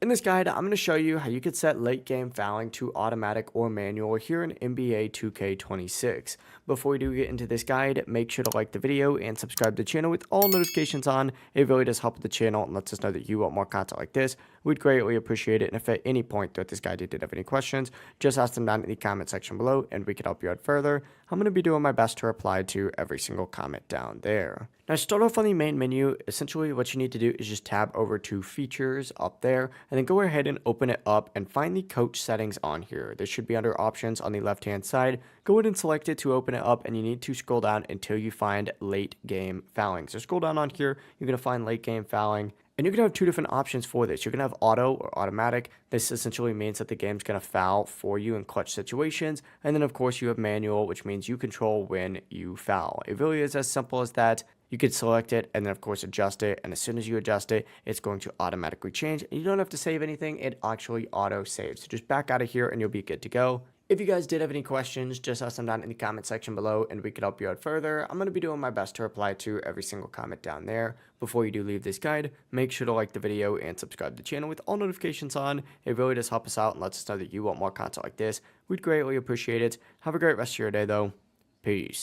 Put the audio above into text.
In this guide, I'm going to show you how you could set late game fouling to automatic or manual here in NBA 2K26. Before we do get into this guide, make sure to like the video and subscribe to the channel with all notifications on. It really does help with the channel and lets us know that you want more content like this. We'd greatly appreciate it. And if at any point throughout this guide you did have any questions, just ask them down in the comment section below and we can help you out further. I'm going to be doing my best to reply to every single comment down there. Now, start off on the main menu. Essentially, what you need to do is just tab over to features up there and then go ahead and open it up and find the coach settings on here. This should be under options on the left hand side. Go ahead and select it to open it up, and you need to scroll down until you find late game fouling. So scroll down on here, you're going to find late game fouling. And you're going to have two different options for this. You're going to have auto or automatic. This essentially means that the game's going to foul for you in clutch situations. And then, of course, you have manual, which means you control when you foul. It really is as simple as that. You could select it and then, of course, adjust it. And as soon as you adjust it, it's going to automatically change. And you don't have to save anything. It actually auto saves. So just back out of here and you'll be good to go. If you guys did have any questions, just ask them down in the comment section below and we could help you out further. I'm going to be doing my best to reply to every single comment down there. Before you do leave this guide, make sure to like the video and subscribe to the channel with all notifications on. It really does help us out and lets us know that you want more content like this. We'd greatly appreciate it. Have a great rest of your day though. Peace.